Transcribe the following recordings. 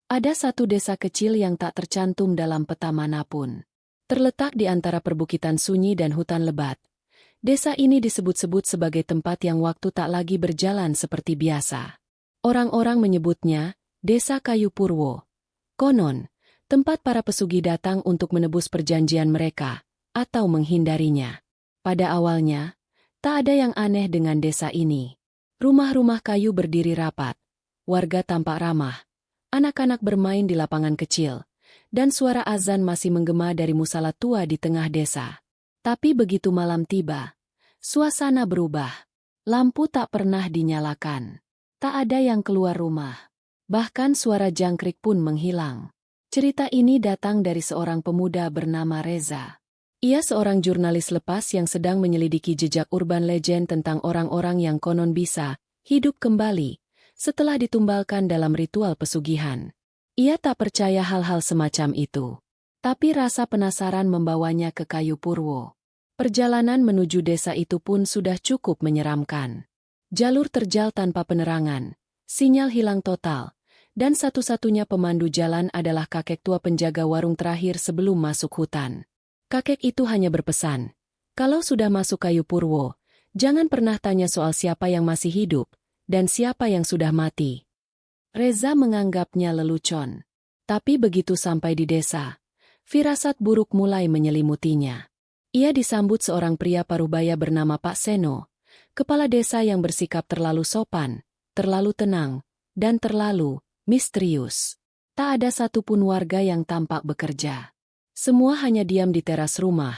Ada satu desa kecil yang tak tercantum dalam peta manapun. Terletak di antara perbukitan sunyi dan hutan lebat. Desa ini disebut-sebut sebagai tempat yang waktu tak lagi berjalan seperti biasa. Orang-orang menyebutnya Desa Kayu Purwo. Konon, tempat para pesugi datang untuk menebus perjanjian mereka, atau menghindarinya. Pada awalnya, tak ada yang aneh dengan desa ini. Rumah-rumah kayu berdiri rapat, warga tampak ramah, anak-anak bermain di lapangan kecil, dan suara azan masih menggema dari musala tua di tengah desa. Tapi begitu malam tiba, suasana berubah. Lampu tak pernah dinyalakan. Tak ada yang keluar rumah. Bahkan suara jangkrik pun menghilang. Cerita ini datang dari seorang pemuda bernama Reza. Ia seorang jurnalis lepas yang sedang menyelidiki jejak urban legend tentang orang-orang yang konon bisa hidup kembali setelah ditumbalkan dalam ritual pesugihan. Ia tak percaya hal-hal semacam itu. Tapi rasa penasaran membawanya ke Kayu Purwo. Perjalanan menuju desa itu pun sudah cukup menyeramkan. Jalur terjal tanpa penerangan, sinyal hilang total, dan satu-satunya pemandu jalan adalah kakek tua penjaga warung terakhir sebelum masuk hutan. Kakek itu hanya berpesan, kalau sudah masuk Kayu Purwo, jangan pernah tanya soal siapa yang masih hidup, dan siapa yang sudah mati. Reza menganggapnya lelucon. Tapi begitu sampai di desa, firasat buruk mulai menyelimutinya. Ia disambut seorang pria parubaya bernama Pak Seno, kepala desa yang bersikap terlalu sopan, terlalu tenang, dan terlalu misterius. Tak ada satupun warga yang tampak bekerja. Semua hanya diam di teras rumah,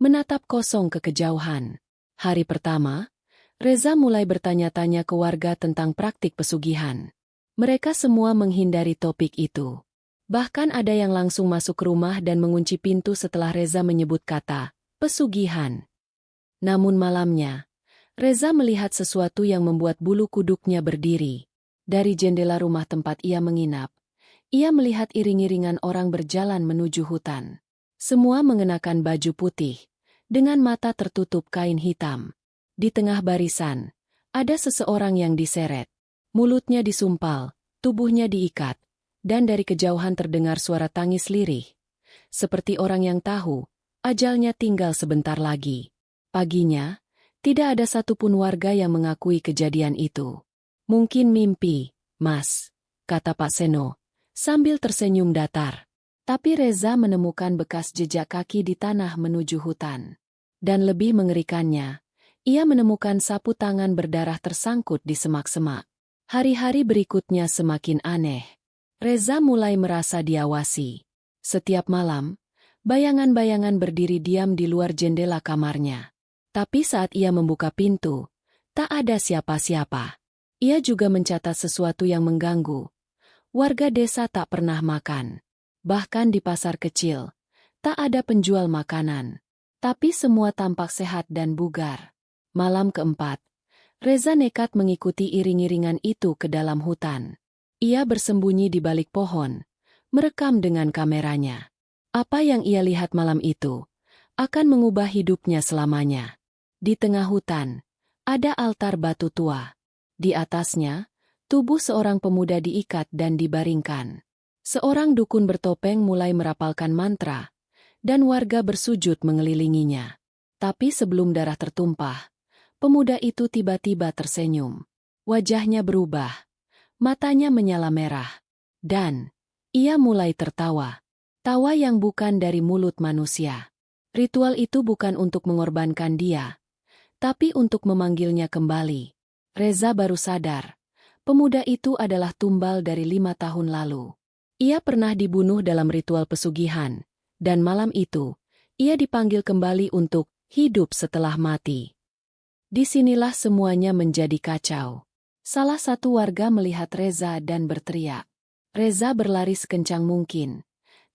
menatap kosong ke kejauhan. Hari pertama, Reza mulai bertanya-tanya ke warga tentang praktik pesugihan. Mereka semua menghindari topik itu. Bahkan ada yang langsung masuk ke rumah dan mengunci pintu setelah Reza menyebut kata pesugihan. Namun malamnya, Reza melihat sesuatu yang membuat bulu kuduknya berdiri. Dari jendela rumah tempat ia menginap, ia melihat iring-iringan orang berjalan menuju hutan. Semua mengenakan baju putih, dengan mata tertutup kain hitam. Di tengah barisan, ada seseorang yang diseret. Mulutnya disumpal, tubuhnya diikat, dan dari kejauhan terdengar suara tangis lirih. Seperti orang yang tahu, ajalnya tinggal sebentar lagi. Paginya, tidak ada satupun warga yang mengakui kejadian itu. Mungkin mimpi, Mas, kata Pak Seno, sambil tersenyum datar. Tapi Reza menemukan bekas jejak kaki di tanah menuju hutan. Dan lebih mengerikannya, ia menemukan sapu tangan berdarah tersangkut di semak-semak. Hari-hari berikutnya semakin aneh. Reza mulai merasa diawasi. Setiap malam, bayangan-bayangan berdiri diam di luar jendela kamarnya. Tapi saat ia membuka pintu, tak ada siapa-siapa. Ia juga mencatat sesuatu yang mengganggu. Warga desa tak pernah makan. Bahkan di pasar kecil, tak ada penjual makanan. Tapi semua tampak sehat dan bugar. Malam keempat, Reza nekat mengikuti iring-iringan itu ke dalam hutan. Ia bersembunyi di balik pohon, merekam dengan kameranya. Apa yang ia lihat malam itu akan mengubah hidupnya selamanya. Di tengah hutan, ada altar batu tua. Di atasnya, tubuh seorang pemuda diikat dan dibaringkan. Seorang dukun bertopeng mulai merapalkan mantra, dan warga bersujud mengelilinginya. Tapi sebelum darah tertumpah, pemuda itu tiba-tiba tersenyum. Wajahnya berubah, matanya menyala merah, dan ia mulai tertawa. Tawa yang bukan dari mulut manusia. Ritual itu bukan untuk mengorbankan dia, tapi untuk memanggilnya kembali. Reza baru sadar, pemuda itu adalah tumbal dari 5 tahun lalu. Ia pernah dibunuh dalam ritual pesugihan, dan malam itu, ia dipanggil kembali untuk hidup setelah mati. Disinilah semuanya menjadi kacau. Salah satu warga melihat Reza dan berteriak. Reza berlari sekencang mungkin,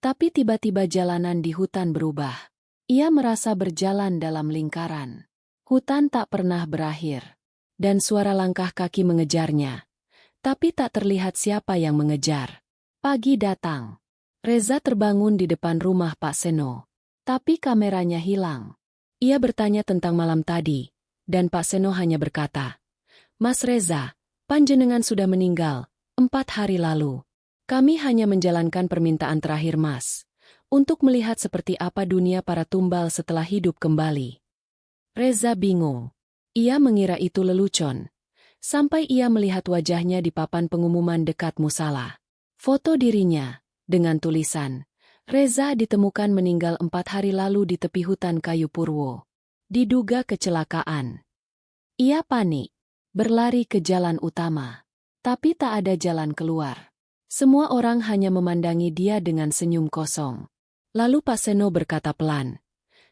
tapi tiba-tiba jalanan di hutan berubah. Ia merasa berjalan dalam lingkaran. Hutan tak pernah berakhir, dan suara langkah kaki mengejarnya. Tapi tak terlihat siapa yang mengejar. Pagi datang. Reza terbangun di depan rumah Pak Seno. Tapi kameranya hilang. Ia bertanya tentang malam tadi, dan Pak Seno hanya berkata, "Mas Reza, panjenengan sudah meninggal 4 hari lalu." Kami hanya menjalankan permintaan terakhir Mas, untuk melihat seperti apa dunia para tumbal setelah hidup kembali. Reza bingung. Ia mengira itu lelucon, sampai ia melihat wajahnya di papan pengumuman dekat musala. Foto dirinya, dengan tulisan, Reza ditemukan meninggal 4 hari lalu di tepi hutan kayu Purwo. Diduga kecelakaan. Ia panik, berlari ke jalan utama. Tapi tak ada jalan keluar. Semua orang hanya memandangi dia dengan senyum kosong. Lalu Pak Seno berkata pelan,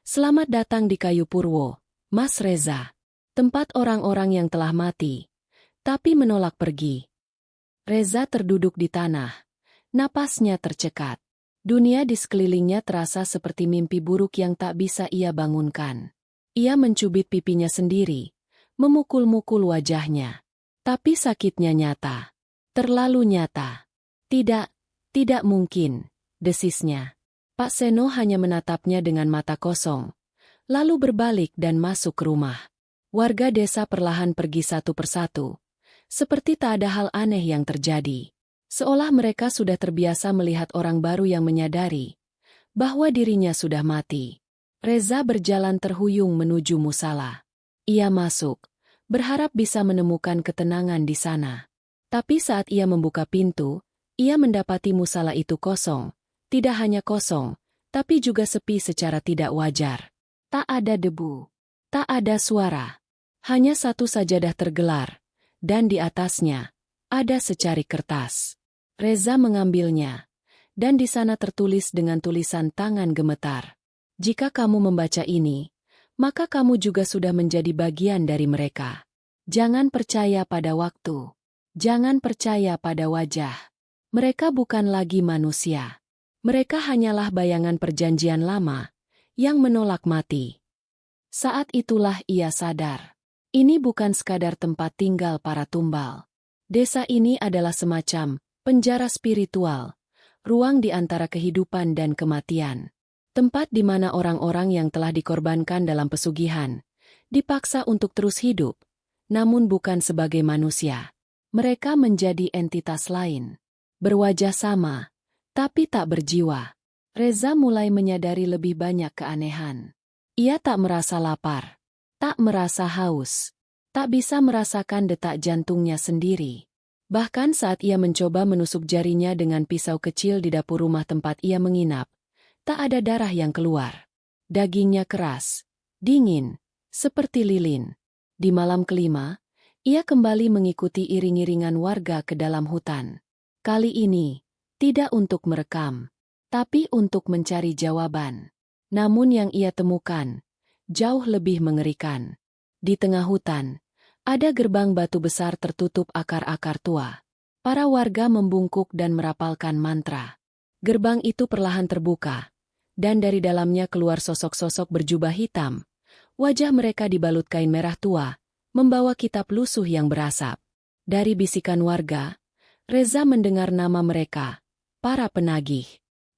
"Selamat datang di kayu Purwo, Mas Reza. Tempat orang-orang yang telah mati, tapi menolak pergi." Reza terduduk di tanah. Napasnya tercekat. Dunia di sekelilingnya terasa seperti mimpi buruk yang tak bisa ia bangunkan. Ia mencubit pipinya sendiri, memukul-mukul wajahnya. Tapi sakitnya nyata. Terlalu nyata. Tidak mungkin, desisnya. Pak Seno hanya menatapnya dengan mata kosong, lalu berbalik dan masuk ke rumah. Warga desa perlahan pergi satu persatu, seperti tak ada hal aneh yang terjadi. Seolah mereka sudah terbiasa melihat orang baru yang menyadari bahwa dirinya sudah mati. Reza berjalan terhuyung menuju musala. Ia masuk, berharap bisa menemukan ketenangan di sana. Tapi saat ia membuka pintu, ia mendapati musala itu kosong. Tidak hanya kosong, tapi juga sepi secara tidak wajar. Tak ada debu, tak ada suara. Hanya satu sajadah tergelar, dan di atasnya ada secari kertas. Reza mengambilnya, dan di sana tertulis dengan tulisan tangan gemetar. "Jika kamu membaca ini, maka kamu juga sudah menjadi bagian dari mereka. Jangan percaya pada waktu. Jangan percaya pada wajah. Mereka bukan lagi manusia. Mereka hanyalah bayangan perjanjian lama yang menolak mati." Saat itulah ia sadar. Ini bukan sekadar tempat tinggal para tumbal. Desa ini adalah semacam penjara spiritual, ruang di antara kehidupan dan kematian. Tempat di mana orang-orang yang telah dikorbankan dalam pesugihan dipaksa untuk terus hidup, namun bukan sebagai manusia. Mereka menjadi entitas lain. Berwajah sama, tapi tak berjiwa. Reza mulai menyadari lebih banyak keanehan. Ia tak merasa lapar, tak merasa haus, tak bisa merasakan detak jantungnya sendiri. Bahkan saat ia mencoba menusuk jarinya dengan pisau kecil di dapur rumah tempat ia menginap, tak ada darah yang keluar. Dagingnya keras, dingin, seperti lilin. Di malam kelima, ia kembali mengikuti iring-iringan warga ke dalam hutan. Kali ini, tidak untuk merekam, tapi untuk mencari jawaban. Namun yang ia temukan, jauh lebih mengerikan. Di tengah hutan, ada gerbang batu besar tertutup akar-akar tua. Para warga membungkuk dan merapalkan mantra. Gerbang itu perlahan terbuka, dan dari dalamnya keluar sosok-sosok berjubah hitam. Wajah mereka dibalut kain merah tua, membawa kitab lusuh yang berasap. Dari bisikan warga, Reza mendengar nama mereka, para penagih.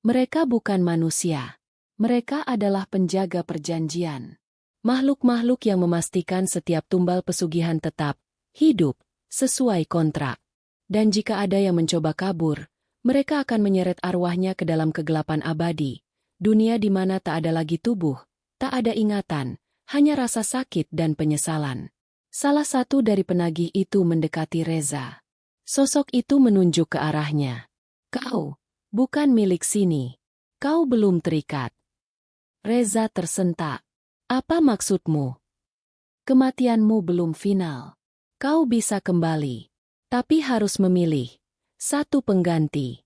Mereka bukan manusia. Mereka adalah penjaga perjanjian. Makhluk-makhluk yang memastikan setiap tumbal pesugihan tetap hidup sesuai kontrak. Dan jika ada yang mencoba kabur, mereka akan menyeret arwahnya ke dalam kegelapan abadi. Dunia di mana tak ada lagi tubuh, tak ada ingatan, hanya rasa sakit dan penyesalan. Salah satu dari penagih itu mendekati Reza. Sosok itu menunjuk ke arahnya. "Kau bukan milik sini. Kau belum terikat." Reza tersentak. "Apa maksudmu?" "Kematianmu belum final. Kau bisa kembali, tapi harus memilih satu pengganti."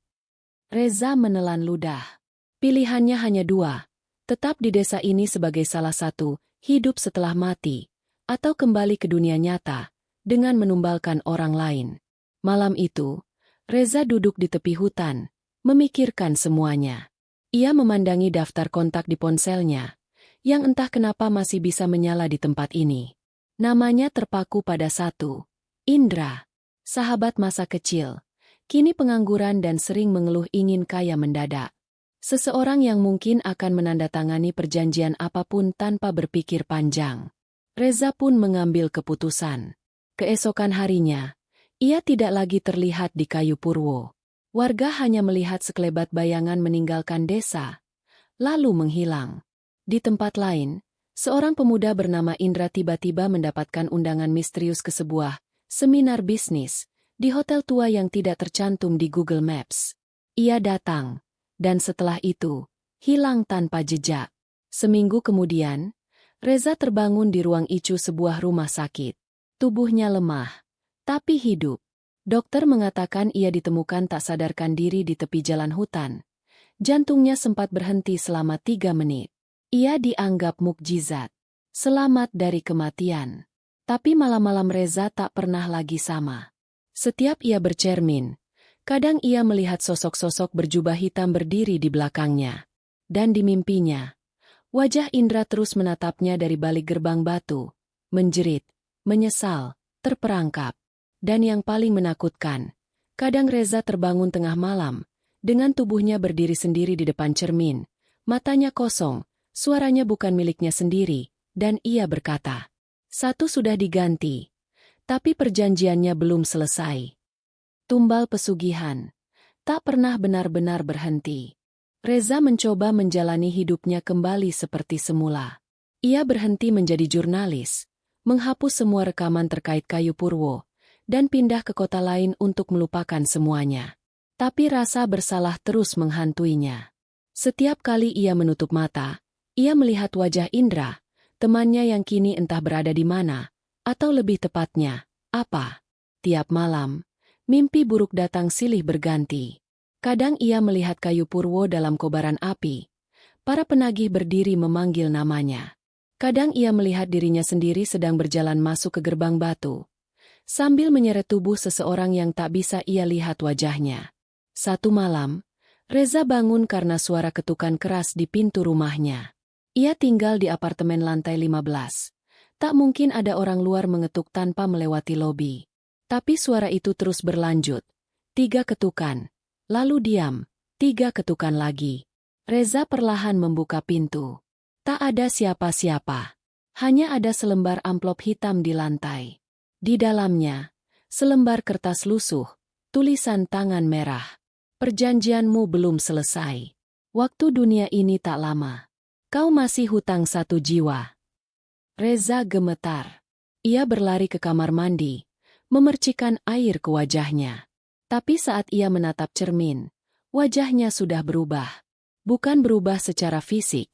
Reza menelan ludah. Pilihannya hanya dua: tetap di desa ini sebagai salah satu, hidup setelah mati, atau kembali ke dunia nyata dengan menumbalkan orang lain. Malam itu, Reza duduk di tepi hutan, memikirkan semuanya. Ia memandangi daftar kontak di ponselnya, yang entah kenapa masih bisa menyala di tempat ini. Namanya terpaku pada satu, Indra, sahabat masa kecil, kini pengangguran dan sering mengeluh ingin kaya mendadak. Seseorang yang mungkin akan menandatangani perjanjian apapun tanpa berpikir panjang. Reza pun mengambil keputusan. Keesokan harinya, ia tidak lagi terlihat di kayu Purwo. Warga hanya melihat sekelebat bayangan meninggalkan desa, lalu menghilang. Di tempat lain, seorang pemuda bernama Indra tiba-tiba mendapatkan undangan misterius ke sebuah seminar bisnis di hotel tua yang tidak tercantum di Google Maps. Ia datang, dan setelah itu, hilang tanpa jejak. Seminggu kemudian, Reza terbangun di ruang ICU sebuah rumah sakit. Tubuhnya lemah, tapi hidup. Dokter mengatakan ia ditemukan tak sadarkan diri di tepi jalan hutan. Jantungnya sempat berhenti selama 3 menit. Ia dianggap mukjizat. Selamat dari kematian. Tapi malam-malam Reza tak pernah lagi sama. Setiap ia bercermin, kadang ia melihat sosok-sosok berjubah hitam berdiri di belakangnya. Dan di mimpinya, wajah Indra terus menatapnya dari balik gerbang batu, menjerit, menyesal, terperangkap. Dan yang paling menakutkan, kadang Reza terbangun tengah malam, dengan tubuhnya berdiri sendiri di depan cermin, matanya kosong, suaranya bukan miliknya sendiri, dan ia berkata, "Satu sudah diganti, tapi perjanjiannya belum selesai." Tumbal pesugihan, tak pernah benar-benar berhenti. Reza mencoba menjalani hidupnya kembali seperti semula. Ia berhenti menjadi jurnalis, menghapus semua rekaman terkait Kayu Purwo, dan pindah ke kota lain untuk melupakan semuanya. Tapi rasa bersalah terus menghantuinya. Setiap kali ia menutup mata, ia melihat wajah Indra, temannya yang kini entah berada di mana, atau lebih tepatnya, apa. Tiap malam, mimpi buruk datang silih berganti. Kadang ia melihat Kayu Purwo dalam kobaran api. Para penagih berdiri memanggil namanya. Kadang ia melihat dirinya sendiri sedang berjalan masuk ke gerbang batu, sambil menyeret tubuh seseorang yang tak bisa ia lihat wajahnya. Satu malam, Reza bangun karena suara ketukan keras di pintu rumahnya. Ia tinggal di apartemen lantai 15. Tak mungkin ada orang luar mengetuk tanpa melewati lobi. Tapi suara itu terus berlanjut. 3 ketukan, lalu diam, 3 ketukan lagi. Reza perlahan membuka pintu. Tak ada siapa-siapa. Hanya ada selembar amplop hitam di lantai. Di dalamnya, selembar kertas lusuh, tulisan tangan merah. "Perjanjianmu belum selesai. Waktu dunia ini tak lama. Kau masih hutang 1 jiwa." Reza gemetar. Ia berlari ke kamar mandi, memercikan air ke wajahnya. Tapi saat ia menatap cermin, wajahnya sudah berubah. Bukan berubah secara fisik,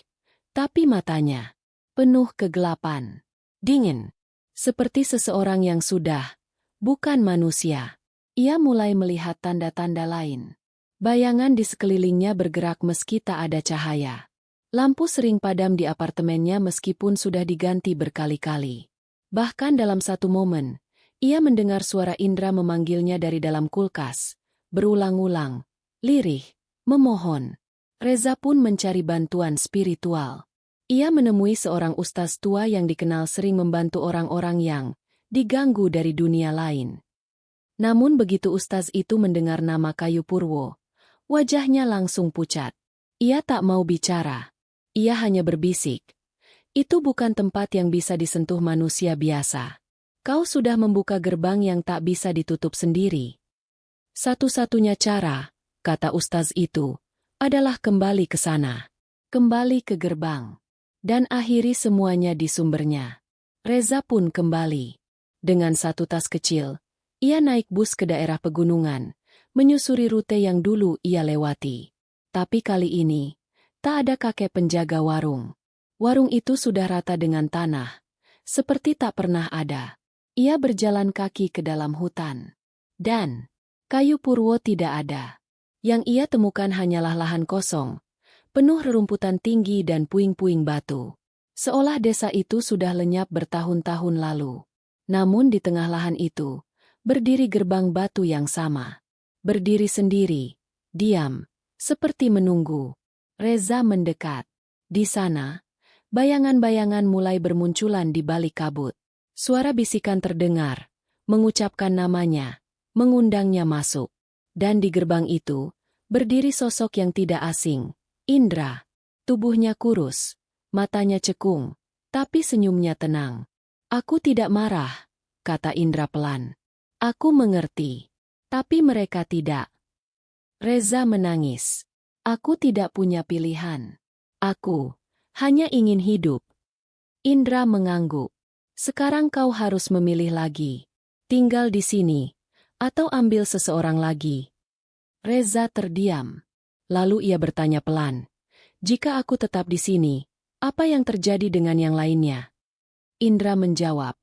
tapi matanya penuh kegelapan, dingin. Seperti seseorang yang sudah bukan manusia. Ia mulai melihat tanda-tanda lain. Bayangan di sekelilingnya bergerak meski tak ada cahaya. Lampu sering padam di apartemennya meskipun sudah diganti berkali-kali. Bahkan dalam satu momen, ia mendengar suara Indra memanggilnya dari dalam kulkas. Berulang-ulang, lirih, memohon. Reza pun mencari bantuan spiritual. Ia menemui seorang ustaz tua yang dikenal sering membantu orang-orang yang diganggu dari dunia lain. Namun begitu ustaz itu mendengar nama Kayu Purwo, wajahnya langsung pucat. Ia tak mau bicara. Ia hanya berbisik. "Itu bukan tempat yang bisa disentuh manusia biasa. Kau sudah membuka gerbang yang tak bisa ditutup sendiri. Satu-satunya cara," kata ustaz itu, "adalah kembali ke sana. Kembali ke gerbang. Dan akhiri semuanya di sumbernya." Reza pun kembali. Dengan satu tas kecil, ia naik bus ke daerah pegunungan, menyusuri rute yang dulu ia lewati. Tapi kali ini, tak ada kakek penjaga warung. Warung itu sudah rata dengan tanah, seperti tak pernah ada. Ia berjalan kaki ke dalam hutan. Dan Kayu Purwo tidak ada. Yang ia temukan hanyalah lahan kosong, penuh rerumputan tinggi dan puing-puing batu. Seolah desa itu sudah lenyap bertahun-tahun lalu. Namun di tengah lahan itu, berdiri gerbang batu yang sama. Berdiri sendiri, diam, seperti menunggu. Reza mendekat. Di sana, bayangan-bayangan mulai bermunculan di balik kabut. Suara bisikan terdengar, mengucapkan namanya, mengundangnya masuk. Dan di gerbang itu, berdiri sosok yang tidak asing. Indra. Tubuhnya kurus, matanya cekung, tapi senyumnya tenang. "Aku tidak marah," kata Indra pelan. "Aku mengerti. Tapi mereka tidak. Reza menangis. Aku tidak punya pilihan. Aku hanya ingin hidup. Indra mengangguk. Sekarang kau harus memilih lagi. Tinggal di sini, atau ambil seseorang lagi. Reza terdiam. Lalu ia bertanya pelan. Jika aku tetap di sini, apa yang terjadi dengan yang lainnya? Indra menjawab.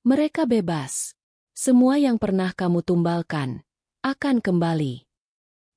Mereka bebas. Semua yang pernah kamu tumbalkan akan kembali.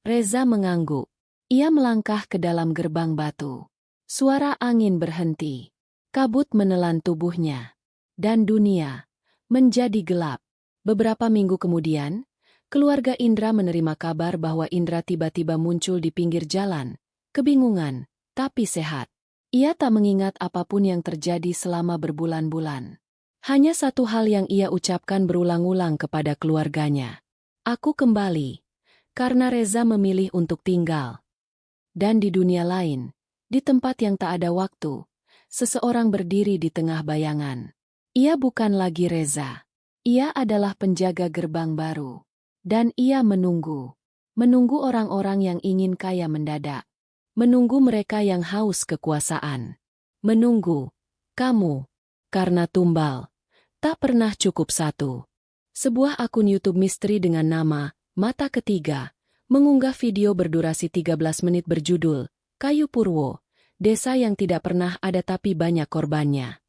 Reza mengangguk. Ia melangkah ke dalam gerbang batu. Suara angin berhenti. Kabut menelan tubuhnya. Dan dunia menjadi gelap. Beberapa minggu kemudian, keluarga Indra menerima kabar bahwa Indra tiba-tiba muncul di pinggir jalan. Kebingungan, tapi sehat. Ia tak mengingat apapun yang terjadi selama berbulan-bulan. Hanya satu hal yang ia ucapkan berulang-ulang kepada keluarganya. Aku kembali. Karena Reza memilih untuk tinggal. Dan di dunia lain, di tempat yang tak ada waktu, seseorang berdiri di tengah bayangan. Ia bukan lagi Reza. Ia adalah penjaga gerbang baru. Dan ia menunggu. Menunggu orang-orang yang ingin kaya mendadak. Menunggu mereka yang haus kekuasaan. Menunggu kamu. Karena tumbal tak pernah cukup satu. Sebuah akun YouTube misteri dengan nama Mata Ketiga mengunggah video berdurasi 13 menit berjudul Kayu Purwo, desa yang tidak pernah ada tapi banyak korbannya.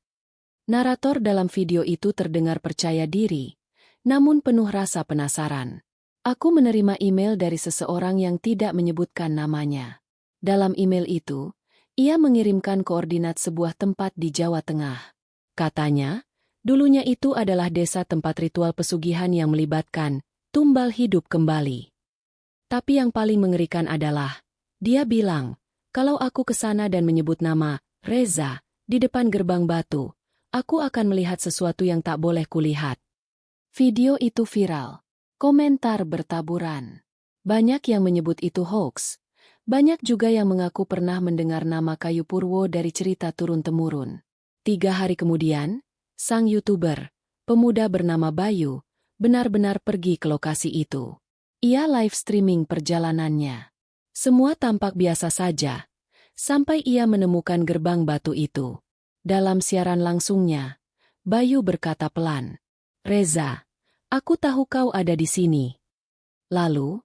Narator dalam video itu terdengar percaya diri, namun penuh rasa penasaran. Aku menerima email dari seseorang yang tidak menyebutkan namanya. Dalam email itu, ia mengirimkan koordinat sebuah tempat di Jawa Tengah. Katanya, dulunya itu adalah desa tempat ritual pesugihan yang melibatkan tumbal hidup kembali. Tapi yang paling mengerikan adalah, dia bilang, kalau aku ke sana dan menyebut nama Reza di depan gerbang batu, aku akan melihat sesuatu yang tak boleh kulihat. Video itu viral. Komentar bertaburan. Banyak yang menyebut itu hoax. Banyak juga yang mengaku pernah mendengar nama Kayu Purwo dari cerita turun-temurun. 3 hari kemudian, sang YouTuber, pemuda bernama Bayu, benar-benar pergi ke lokasi itu. Ia live streaming perjalanannya. Semua tampak biasa saja, sampai ia menemukan gerbang batu itu. Dalam siaran langsungnya, Bayu berkata pelan, "Reza, aku tahu kau ada di sini." Lalu,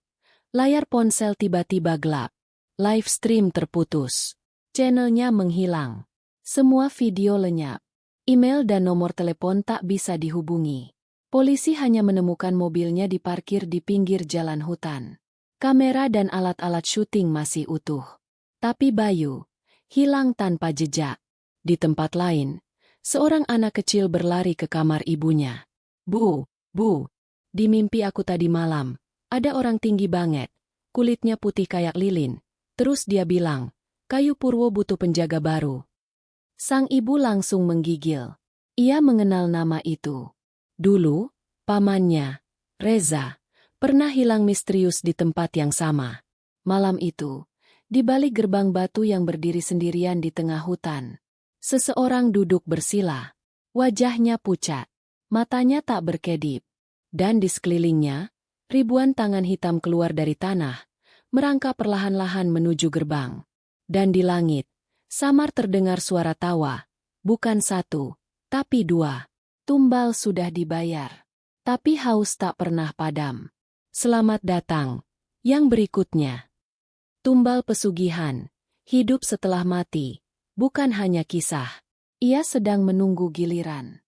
layar ponsel tiba-tiba gelap. Live stream terputus. Channelnya menghilang. Semua video lenyap. Email dan nomor telepon tak bisa dihubungi. Polisi hanya menemukan mobilnya diparkir di pinggir jalan hutan. Kamera dan alat-alat syuting masih utuh. Tapi Bayu hilang tanpa jejak. Di tempat lain, seorang anak kecil berlari ke kamar ibunya. Bu, di mimpi aku tadi malam, ada orang tinggi banget, kulitnya putih kayak lilin." Terus dia bilang, "Kayu Purwo butuh penjaga baru." Sang ibu langsung menggigil. Ia mengenal nama itu. Dulu, pamannya, Reza, pernah hilang misterius di tempat yang sama. Malam itu, di balik gerbang batu yang berdiri sendirian di tengah hutan, seseorang duduk bersila. Wajahnya pucat, matanya tak berkedip, dan di sekelilingnya, ribuan tangan hitam keluar dari tanah, merangkak perlahan-lahan menuju gerbang. Dan di langit, samar terdengar suara tawa, bukan satu, tapi 2. Tumbal sudah dibayar, tapi haus tak pernah padam. Selamat datang. Yang berikutnya. Tumbal pesugihan, hidup setelah mati, bukan hanya kisah. Ia sedang menunggu giliran.